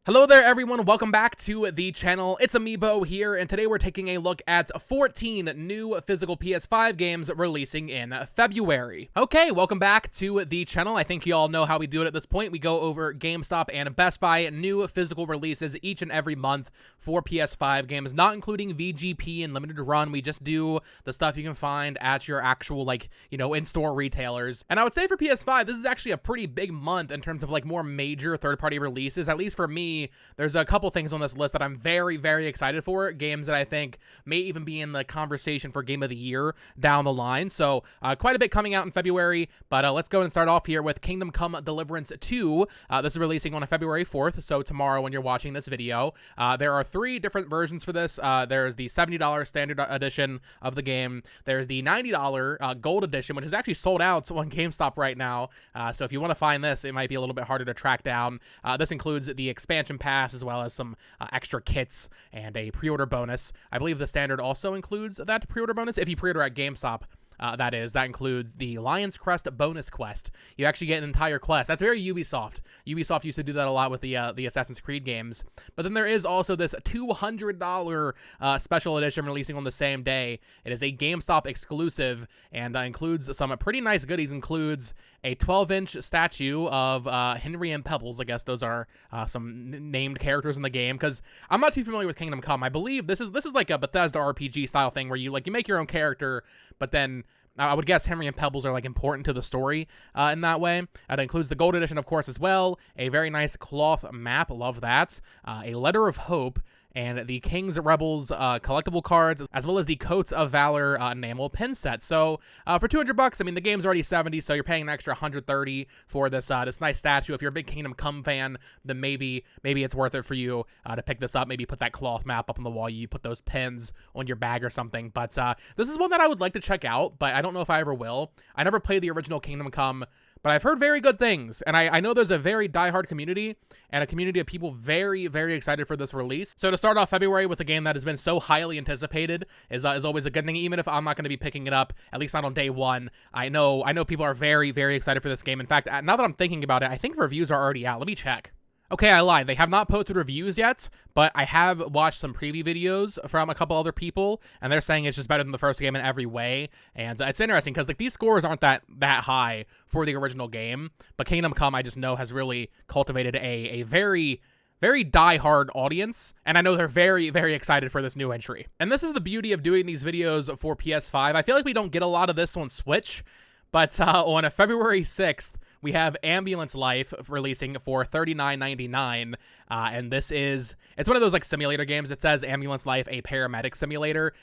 Hello there everyone, welcome back to the channel. It's Amiibo here, and today we're taking a look at 14 new physical PS5 games releasing in February. Okay, welcome back to the channel. I think you all know how we do it at this point. We go over GameStop and Best Buy new physical releases each and every month for PS5 games, not including VGP and limited run. We just do the stuff you can find at your actual, in-store retailers. And I would say for PS5, this is actually a pretty big month in terms of more major third-party releases, at least for me. There's a couple things on this list that I'm very, very excited for, games that I think may even be in the conversation for Game of the Year down the line. So quite a bit coming out in February, but let's go and start off here with Kingdom Come Deliverance 2. This is releasing on February 4th, so tomorrow when you're watching this video. There are 3 different versions for this. There's the $70 standard edition of the game. There's the $90 gold edition, which is actually sold out on GameStop right now. So if you want to find this, it might be a little bit harder to track down. This includes the expansion pass as well as some extra kits and a pre-order bonus. I believe the standard also includes that pre-order bonus if you pre-order at GameStop. That includes the Lion's Crest bonus quest. You actually get an entire quest. That's very Ubisoft. Ubisoft used to do that a lot with the Assassin's Creed games. But then there is also this $200 special edition releasing on the same day. It is a GameStop exclusive and includes some pretty nice goodies. Includes a 12-inch statue of Henry and Pebbles. I guess those are some named characters in the game, because I'm not too familiar with Kingdom Come. I believe this is like a Bethesda RPG style thing where you make your own character, but then I would guess Henry and Pebbles are important to the story in that way. It includes the gold edition, of course, as well. A very nice cloth map, love that. A Letter of Hope, and the King's Rebels collectible cards, as well as the Coats of Valor enamel pin set. So for $200, I mean, the game's already $70, so you're paying an extra $130 for this this nice statue. If you're a big Kingdom Come fan, then maybe it's worth it for you to pick this up. Maybe put that cloth map up on the wall. You put those pins on your bag or something. But this is one that I would like to check out, but I don't know if I ever will. I never played the original Kingdom Come, but I've heard very good things, and I know there's a very diehard community and a community of people very, very excited for this release. So to start off February with a game that has been so highly anticipated is always a good thing, even if I'm not going to be picking it up, at least not on day one. I know people are very, very excited for this game. In fact, now that I'm thinking about it, I think reviews are already out. Let me check. Okay, I lied. They have not posted reviews yet, but I have watched some preview videos from a couple other people, and they're saying it's just better than the first game in every way. And it's interesting because these scores aren't that high for the original game, but Kingdom Come, I just know, has really cultivated a very, very die-hard audience, and I know they're very, very excited for this new entry. And this is the beauty of doing these videos for PS5. I feel like we don't get a lot of this on Switch, but on February 6th, we have Ambulance Life releasing for $39.99, and it's one of those simulator games. It says Ambulance Life, a paramedic simulator.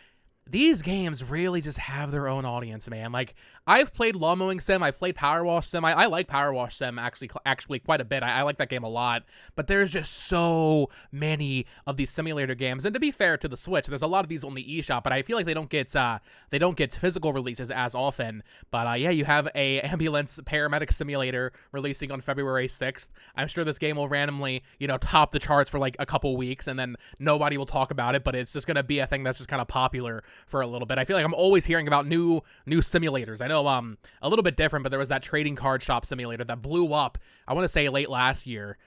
These games really just have their own audience, man. I've played Lawn Mowing Sim, I've played Power Wash Sim. I like Power Wash Sim actually quite a bit. I like that game a lot, but there's just so many of these simulator games. And to be fair to the Switch, there's a lot of these on the eShop, but I feel like they don't get physical releases as often. But yeah, you have a Ambulance Paramedic Simulator releasing on February 6th. I'm sure this game will randomly, top the charts for a couple weeks, and then nobody will talk about it, but it's just gonna be a thing that's just kind of popular for a little bit. I feel like I'm always hearing about new simulators. I know a little bit different, but there was that trading card shop simulator that blew up, I want to say late last year.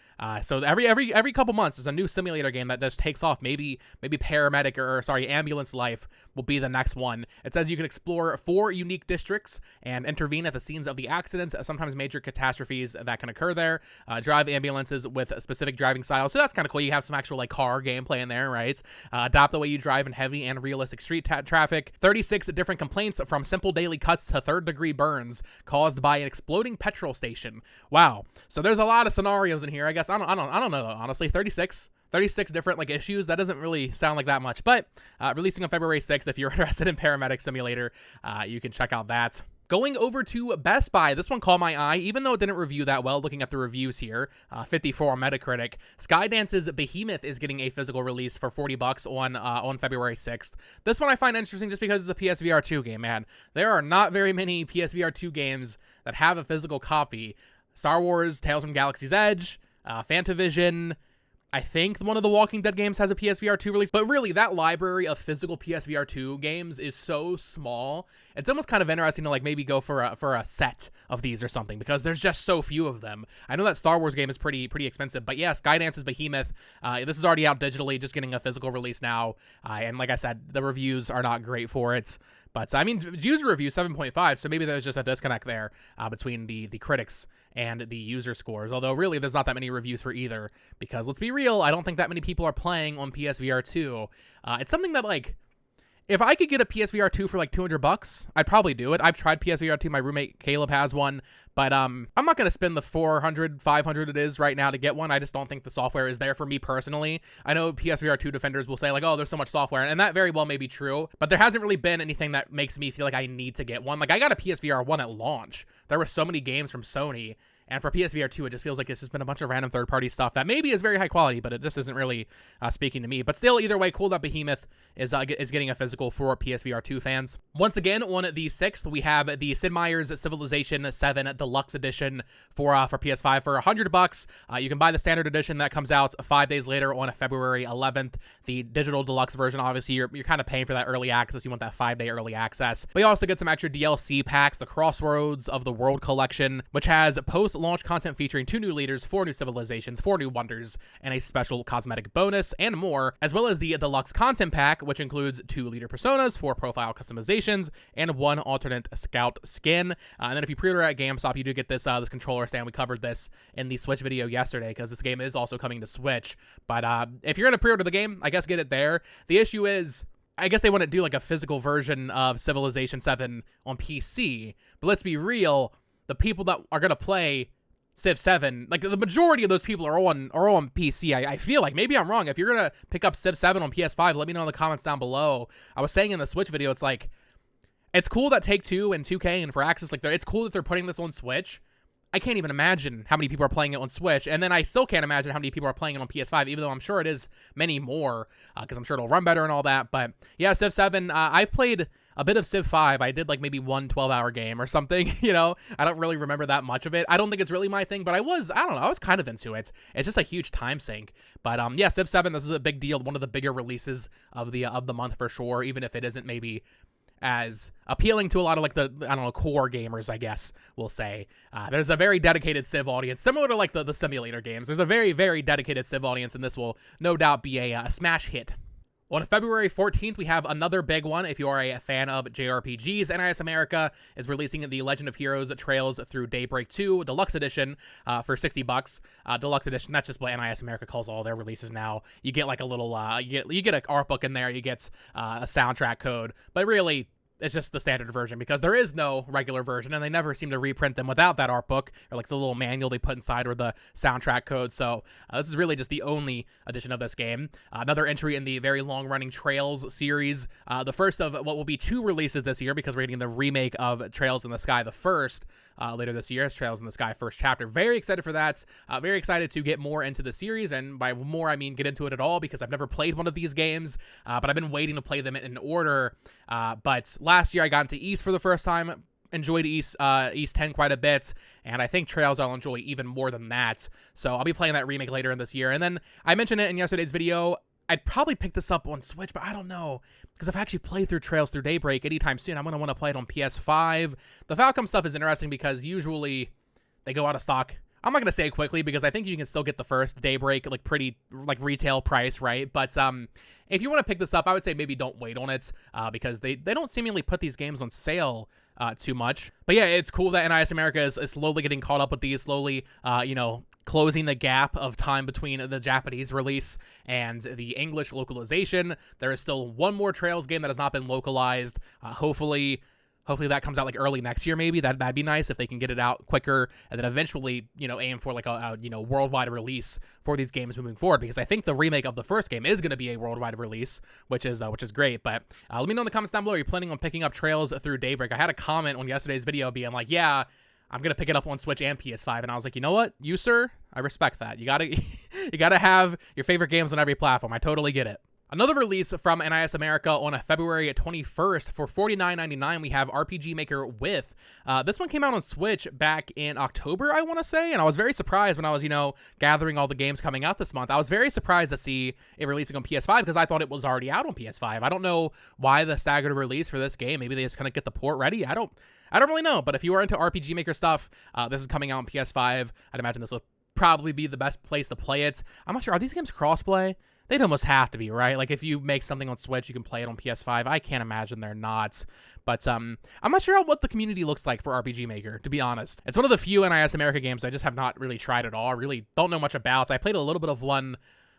So every couple months there's a new simulator game that just takes off. Maybe Ambulance Life will be the next one. It says you can explore 4 unique districts and intervene at the scenes of the accidents, sometimes major catastrophes that can occur there. Drive ambulances with specific driving styles. So that's kind of cool. You have some actual car gameplay in there, right? Adopt the way you drive in heavy and realistic street traffic. 36 different complaints, from simple daily cuts to third-degree burns caused by an exploding petrol station. Wow. So there's a lot of scenarios in here. I guess I don't know, honestly. 36 different issues. That doesn't really sound like that much, but releasing on February 6th. If you're interested in Paramedic Simulator, you can check out that. Going over to Best Buy, this one caught my eye, even though it didn't review that well. Looking at the reviews here, 54 on Metacritic. Skydance's Behemoth is getting a physical release for $40 on February 6th. This one I find interesting just because it's a PSVR 2 game, man. There are not very many PSVR 2 games that have a physical copy. Star Wars, Tales from Galaxy's Edge, Fantavision. I think one of the Walking Dead games has a PSVR 2 release, but really that library of physical PSVR 2 games is so small. It's almost kind of interesting to like maybe go for a set of these or something, because there's just so few of them. I know that Star Wars game is pretty expensive, but yeah, Skydance's Behemoth, this is already out digitally, just getting a physical release now. And like I said, the reviews are not great for it. But I mean, user review 7.5, so maybe there's just a disconnect there between the critics and the user scores. Although really, there's not that many reviews for either, because let's be real, I don't think that many people are playing on PSVR 2. It's something that like, if I could get a PSVR 2 for like $200, I'd probably do it. I've tried PSVR 2. My roommate Caleb has one, but I'm not going to spend the $400, $500 it is right now to get one. I just don't think the software is there for me personally. I know PSVR 2 defenders will say like, oh, there's so much software, and that very well may be true, but there hasn't really been anything that makes me feel like I need to get one. Like, I got a PSVR 1 at launch. There were so many games from Sony, and for PSVR 2, it just feels like it's just been a bunch of random third-party stuff that maybe is very high quality, but it just isn't really speaking to me. But still, either way, cool that Behemoth is getting a physical for PSVR 2 fans. Once again, on the 6th, we have the Sid Meier's Civilization 7 Deluxe Edition for PS5 for $100. You can buy the standard edition that comes out 5 days later on February 11th. The digital deluxe version, obviously, you're kind of paying for that early access. You want that 5-day early access. But you also get some extra DLC packs, the Crossroads of the World Collection, which has post-launch content featuring 2 new leaders, 4 new civilizations, 4 new wonders, and a special cosmetic bonus, and more, as well as the deluxe content pack, which includes 2 leader personas, 4 profile customizations, and 1 alternate scout skin. And then if you pre-order at GameStop, you do get this this controller stand. We covered this in the Switch video yesterday, because this game is also coming to Switch. But if you're going to pre-order the game, I guess get it there. The issue is, I guess they want to do like a physical version of Civilization 7 on PC, but let's be real, the people that are going to play Civ 7, like the majority of those people are on PC. I feel like, maybe I'm wrong. If you're gonna pick up Civ 7 on PS5, let me know in the comments down below. I was saying in the Switch video, it's like, it's cool that Take-Two and 2K and Firaxis, like, it's cool that they're putting this on Switch. I can't even imagine how many people are playing it on Switch, and then I still can't imagine how many people are playing it on PS5, even though I'm sure it is many more, because I'm sure it'll run better and all that. But yeah, Civ 7, I've played a bit of Civ 5. I did like maybe one 12-hour game or something, you know? I don't really remember that much of it. I don't think it's really my thing, but I don't know, I was kind of into it. It's just a huge time sink. But yeah, Civ 7, this is a big deal, one of the bigger releases of the month for sure, even if it isn't maybe as appealing to a lot of like the, I don't know, core gamers, I guess we'll say. There's a very dedicated Civ audience, similar to like the simulator games. There's a very, very dedicated Civ audience, and this will no doubt be a smash hit. On February 14th, we have another big one. If you are a fan of JRPGs, NIS America is releasing the Legend of Heroes Trails Through Daybreak 2 Deluxe Edition for $60. Deluxe Edition, that's just what NIS America calls all their releases now. You get like a little, you get an art book in there, you get a soundtrack code, but really, it's just the standard version, because there is no regular version, and they never seem to reprint them without that art book, or like the little manual they put inside, or the soundtrack code. So this is really just the only edition of this game. Another entry in the very long-running Trails series. The first of what will be 2 releases this year, because we're getting the remake of Trails in the Sky, the first, later this year. Trails in the Sky first chapter. Very excited for that. Very excited to get more into the series, and by more I mean get into it at all, because I've never played one of these games, but I've been waiting to play them in order. But last year I got into East for the first time, enjoyed East 10 quite a bit, and I think Trails I'll enjoy even more than that. So I'll be playing that remake later in this year. And then I mentioned it in yesterday's video, I'd probably pick this up on Switch, but I don't know, because if I actually play through Trails Through Daybreak anytime soon, I'm going to want to play it on PS5. The Falcom stuff is interesting, because usually they go out of stock. I'm not going to say quickly, because I think you can still get the first Daybreak like pretty like retail price, right? But if you want to pick this up, I would say maybe don't wait on it, because they don't seemingly put these games on sale too much. But yeah, it's cool that NIS America is slowly getting caught up with these, slowly, closing the gap of time between the Japanese release and the English localization. There is still one more Trails game that has not been localized. Hopefully that comes out like early next year, maybe. That'd be nice if they can get it out quicker, and then eventually, aim for like a worldwide release for these games moving forward, because I think the remake of the first game is going to be a worldwide release, which is great. But let me know in the comments down below, are you planning on picking up Trails Through Daybreak? I had a comment on yesterday's video being like, yeah, I'm going to pick it up on Switch and PS5, and I was like, you know what? You, sir, I respect that. You gotta have your favorite games on every platform. I totally get it. Another release from NIS America on February 21st for $49.99, we have RPG Maker with. This one came out on Switch back in October, I want to say, and I was very surprised when I was, gathering all the games coming out this month. I was very surprised to see it releasing on PS5 because I thought it was already out on PS5. I don't know why the staggered release for this game. Maybe they just couldn't get the port ready. I don't really know, but if you are into RPG Maker stuff, this is coming out on PS5. I'd imagine this will probably be the best place to play it. I'm not sure. Are these games crossplay? They'd almost have to be, right? Like, if you make something on Switch, you can play it on PS5. I can't imagine they're not. But I'm not sure what the community looks like for RPG Maker, to be honest. It's one of the few NIS America games I just have not really tried at all. I really don't know much about. I played a little bit of one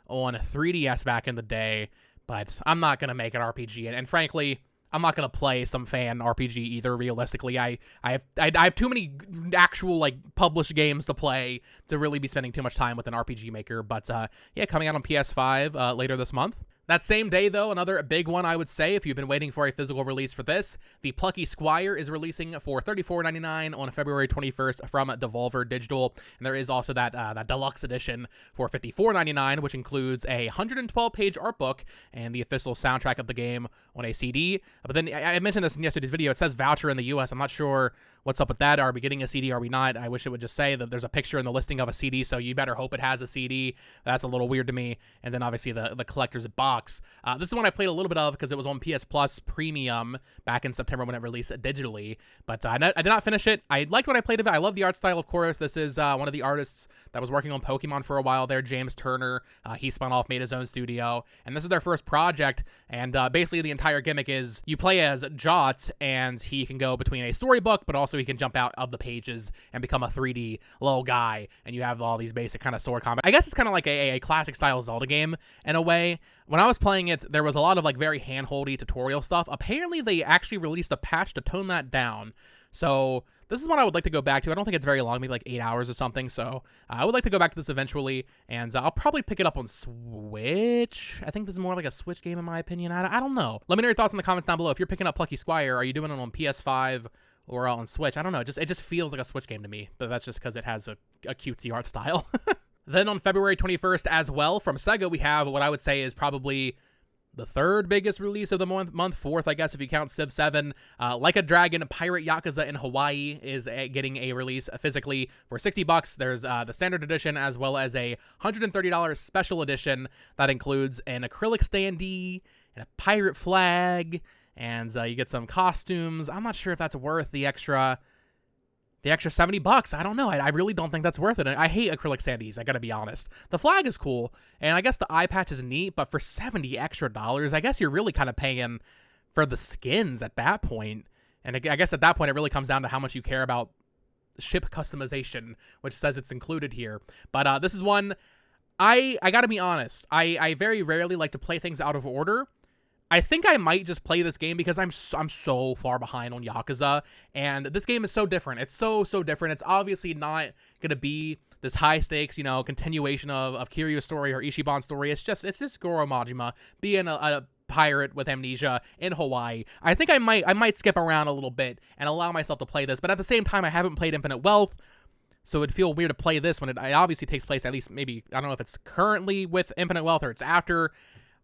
on 3DS back in the day, but I'm not going to make an RPG. And frankly, I'm not going to play some fan RPG either, realistically. I have too many actual, published games to play to really be spending too much time with an RPG Maker. But, yeah, coming out on PS5 later this month. That same day, though, another big one, I would say, if you've been waiting for a physical release for this, the Plucky Squire is releasing for $34.99 on February 21st from Devolver Digital. And there is also that deluxe edition for $54.99, which includes a 112-page art book and the official soundtrack of the game on a CD. But then, I mentioned this in yesterday's video, it says voucher in the US. I'm not sure what's up with that. Are we getting a CD? Are we not? I wish it would just say that there's a picture in the listing of a CD, so you better hope it has a CD. That's a little weird to me. And then obviously the collector's box. This is one I played a little bit of because it was on PS Plus Premium back in September when it released digitally. But I did not finish it. I liked what I played of it. I love the art style, of course. This is one of the artists that was working on Pokemon for a while there, James Turner. He spun off, made his own studio. And this is their first project. And basically the entire gimmick is you play as Jot, and he can go between a storybook, but also he can jump out of the pages and become a 3D little guy, and you have all these basic kind of sword combat. I guess it's kind of like a classic style Zelda game in a way. When I was playing it, there was a lot of very hand-holdy tutorial stuff. Apparently they actually released a patch to tone that down, so this is one I would like to go back to. I don't think it's very long, maybe 8 hours or something, so I would like to go back to this eventually, and I'll probably pick it up on Switch. I think this is more like a Switch game in my opinion. I don't know. Let me know your thoughts in the comments down below. If you're picking up Plucky Squire, are you doing it on PS5 or on Switch? I don't know. It just feels like a Switch game to me, but that's just because it has a cutesy art style. Then on February 21st as well, from Sega, we have what I would say is probably the third biggest release of the month, fourth, I guess, if you count Civ 7. Like a Dragon, Pirate Yakuza in Hawaii is getting a release physically for $60. There's the standard edition as well as a $130 special edition that includes an acrylic standee and a pirate flag, and you get some costumes. I'm not sure if that's worth the extra $70. I don't know. I really don't think that's worth it. I hate acrylic standees, I gotta be honest. The flag is cool, and I guess the eye patch is neat, but for $70 extra, I guess you're really kind of paying for the skins at that point. And I guess at that point, it really comes down to how much you care about ship customization, which says it's included here. But this is one, I gotta be honest, I very rarely like to play things out of order. I think I might just play this game because I'm so far behind on Yakuza, and this game is so different. It's so different. It's obviously not going to be this high stakes, continuation of Kiryu's story or Ichiban's story. It's just Goro Majima being a pirate with amnesia in Hawaii. I think I might skip around a little bit and allow myself to play this, but at the same time, I haven't played Infinite Wealth, so it'd feel weird to play this when it obviously takes place, at least maybe, I don't know if it's currently with Infinite Wealth or it's after.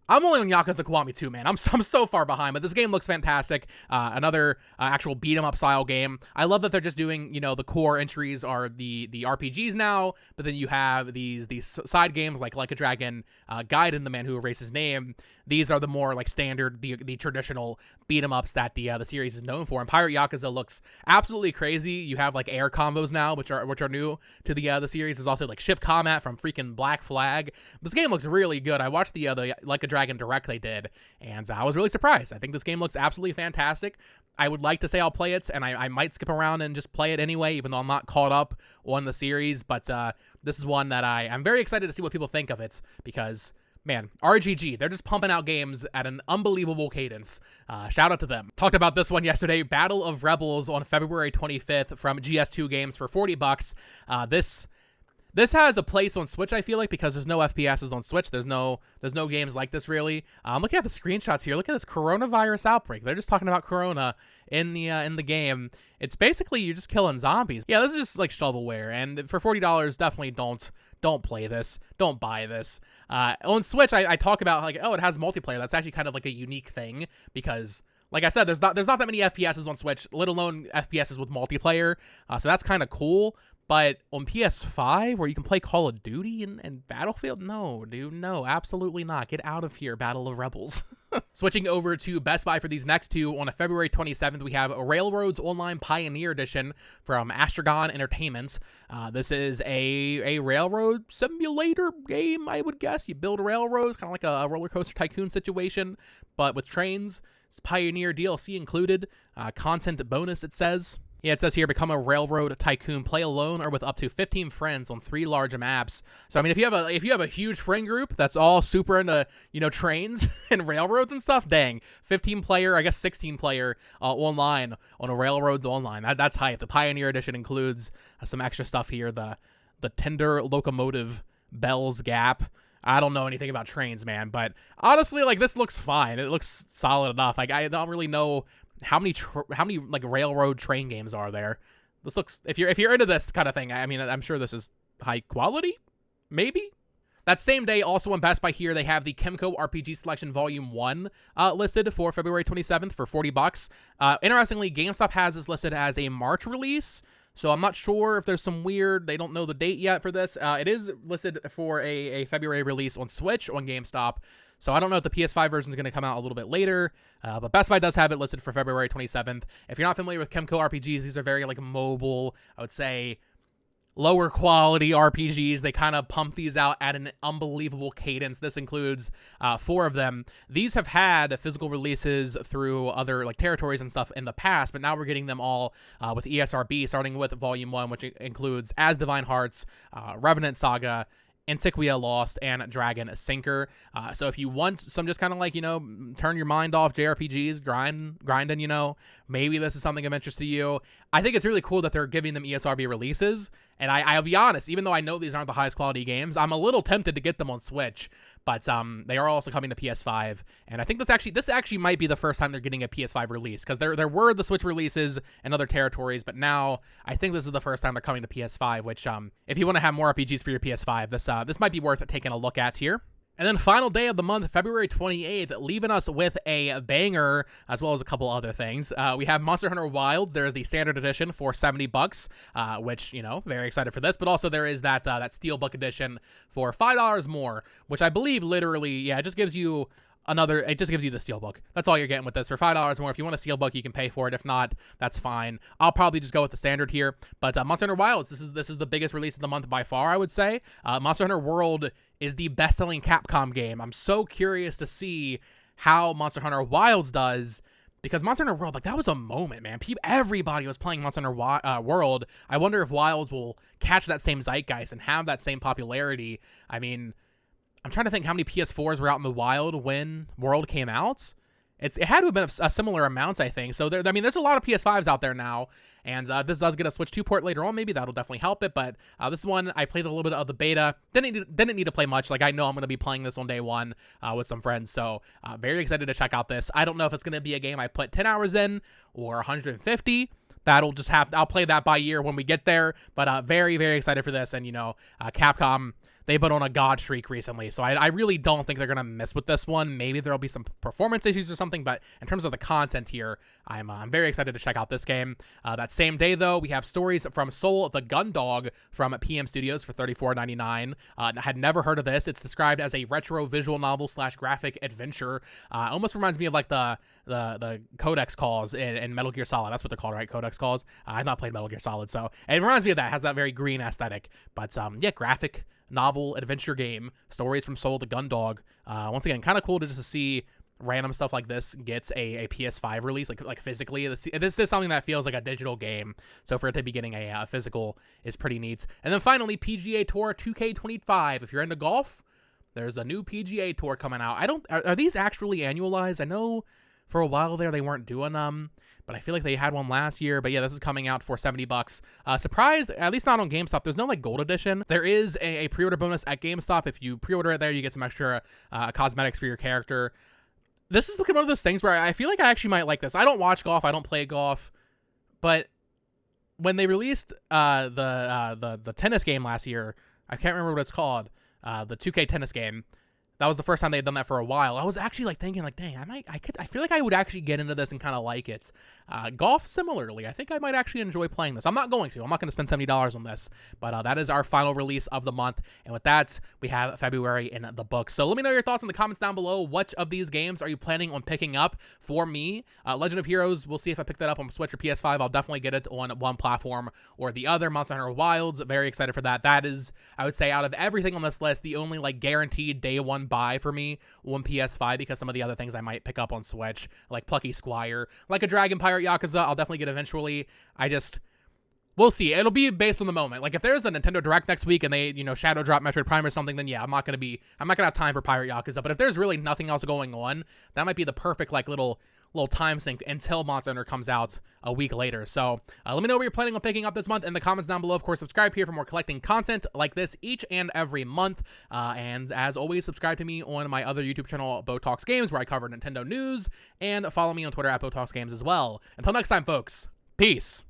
I'm only on Yakuza Kiwami 2, man. I'm so far behind, but this game looks fantastic. Another actual beat-em-up style game. I love that they're just doing, the core entries are the RPGs now, but then you have these side games like a Dragon, Gaiden, the Man Who Erased His Name. These are the more standard, the traditional beat-em-ups that the series is known for. And Pirate Yakuza looks absolutely crazy. You have air combos now, which are new to the series. There's also ship combat from freaking Black Flag. This game looks really good. I watched the Like a Dragon Direct they did, and I was really surprised. I think this game looks absolutely fantastic. I would like to say I'll play it, and I might skip around and just play it anyway, even though I'm not caught up on the series. But this is one that I'm very excited to see what people think of it, because man, RGG, they're just pumping out games at an unbelievable cadence. Shout out to them. Talked about this one yesterday, Battle of Rebels on February 25th from GS2 Games for $40. This has a place on Switch, I feel like, because there's no FPSs on Switch. There's no games like this, really. I'm looking at the screenshots here. Look at this coronavirus outbreak. They're just talking about Corona in the game. It's basically you're just killing zombies. Yeah, this is just shovelware, and for $40, definitely don't don't play this. Don't buy this. On Switch, I talk about like, oh, it has multiplayer. That's actually kind of like a unique thing because, like I said, there's not that many FPSs on Switch, let alone FPSs with multiplayer. So that's kind of cool. But on PS5, where you can play Call of Duty and Battlefield, no, dude, no, absolutely not. Get out of here, Battle of Rebels. Switching over to Best Buy for these next two, on February 27th, we have Railroads Online Pioneer Edition from Astragon Entertainment. This is a railroad simulator game, I would guess. You build railroads, kind of like a roller coaster tycoon situation, but with trains. It's Pioneer DLC included. Content bonus, it says. Yeah, it says here, become a railroad tycoon, play alone or with up to 15 friends on 3 large maps. So I mean, if you have a huge friend group that's all super into, you know, trains and railroads and stuff, dang, 15 player, I guess 16 player online on a Railroads Online. That's hype. The Pioneer Edition includes some extra stuff here. The Tender Locomotive Bell's Gap. I don't know anything about trains, man, but honestly, like, this looks fine. It looks solid enough. Like, I don't really know how many like railroad train games are there. This looks, if you're into this kind of thing, I mean, I'm sure this is high quality, maybe. That same day, also on Best Buy here, they have the Kemco RPG Selection Volume 1 listed for February 27th for $40. Interestingly, GameStop has this listed as a March release, so I'm not sure if there's some weird, they don't know the date yet for this. It is listed for a February release on Switch on GameStop, so I don't know if the PS5 version is going to come out a little bit later, but Best Buy does have it listed for February 27th. If you're not familiar with Kemco RPGs, these are very like mobile, I would say, lower quality RPGs. They kind of pump these out at an unbelievable cadence. This includes 4 of them. These have had physical releases through other like territories and stuff in the past, but now we're getting them all with ESRB, starting with Volume 1, which includes As Divine Hearts, Revenant Saga, Antiquia Lost, and Dragon Sinker. So if you want some just kind of like, you know, turn your mind off JRPGs, grinding, you know, maybe this is something of interest to you. I think it's really cool that they're giving them ESRB releases. And I'll be honest, even though I know these aren't the highest quality games, I'm a little tempted to get them on Switch. But they are also coming to PS5, and I think this actually might be the first time they're getting a PS5 release, because there were the Switch releases in other territories, but now I think this is the first time they're coming to PS5. Which, if you want to have more RPGs for your PS5, this might be worth taking a look at here. And then final day of the month, February 28th, leaving us with a banger, as well as a couple other things. We have Monster Hunter Wilds. There is the standard edition for $70, which, you know, very excited for this. But also there is that Steelbook edition for $5 more, which I believe literally, yeah, it just gives you the Steelbook. That's all you're getting with this for $5 more. If you want a Steelbook, you can pay for it. If not, that's fine. I'll probably just go with the standard here. But Monster Hunter Wilds, this is the biggest release of the month by far, I would say. Monster Hunter World is the best-selling Capcom game. I'm so curious to see how Monster Hunter Wilds does, because Monster Hunter World, like, that was a moment, man. Everybody was playing Monster Hunter World. I wonder if Wilds will catch that same zeitgeist and have that same popularity. I mean, I'm trying to think how many PS4s were out in the wild when World came out. It had to have been a similar amount, I think. So there's a lot of PS5s out there now, and this does get a Switch 2 port later on. Maybe that'll definitely help it. But this one, I played a little bit of the beta. Didn't need to play much. Like, I know I'm going to be playing this on day one with some friends. So very excited to check out this. I don't know if it's going to be a game I put 10 hours in or 150. That'll just I'll play that by ear when we get there. But very, very excited for this. And, you know, Capcom, they put on a god streak recently, so I really don't think they're going to miss with this one. Maybe there'll be some performance issues or something, but in terms of the content here, I'm very excited to check out this game. That same day, though, we have Stories from Soul the Gundog from PM Studios for $34.99. Had never heard of this. It's described as a retro visual novel / graphic adventure. Almost reminds me of like the Codex calls in Metal Gear Solid. That's what they're called, right? Codex calls. I've not played Metal Gear Solid, so it reminds me of that. It has that very green aesthetic, but yeah, graphic novel adventure game, Stories from Soul the Gundog. Once again, kind of cool to just see random stuff like this gets a PS5 release, like physically. This is something that feels like a digital game, so for it to be getting a physical is pretty neat. And then finally, PGA Tour 2K25. If you're into golf, there's a new PGA Tour coming out. Are these actually annualized? I know for a while there they weren't doing them, but I feel like they had one last year. But yeah, this is coming out for $70. Surprised, at least not on GameStop, there's no like gold edition. There is a pre-order bonus at GameStop. If you pre-order it there, you get some extra cosmetics for your character. This is looking one of those things where I feel like I actually might like this. I don't watch golf, I don't play golf, but when they released the tennis game last year, I can't remember what it's called. The 2K tennis game. That was the first time they had done that for a while. I was actually like thinking like, dang, I feel like I would actually get into this and kind of like it. Golf, similarly, I think I might actually enjoy playing this. I'm not going to spend $70 on this, but that is our final release of the month. And with that, we have February in the books. So let me know your thoughts in the comments down below. Which of these games are you planning on picking up? For me, Legend of Heroes, we'll see if I pick that up on Switch or PS5. I'll definitely get it on one platform or the other. Monster Hunter Wilds, very excited for that. That is, I would say, out of everything on this list, the only like guaranteed day one buy for me on PS5, because some of the other things I might pick up on Switch, like Plucky Squire, like a Dragon Pirate Yakuza, I'll definitely get eventually. We'll see. It'll be based on the moment. Like if there's a Nintendo Direct next week and they, shadow drop Metroid Prime or something, then yeah, I'm not gonna have time for Pirate Yakuza. But if there's really nothing else going on, that might be the perfect like little time sink until Monster Hunter comes out a week later. So let me know what you're planning on picking up this month in the comments down below. Of course, subscribe here for more collecting content like this each and every month. And as always, subscribe to me on my other YouTube channel, Bo Talks Games, where I cover Nintendo news, and follow me on Twitter at Bo Talks Games as well. Until next time, folks, peace.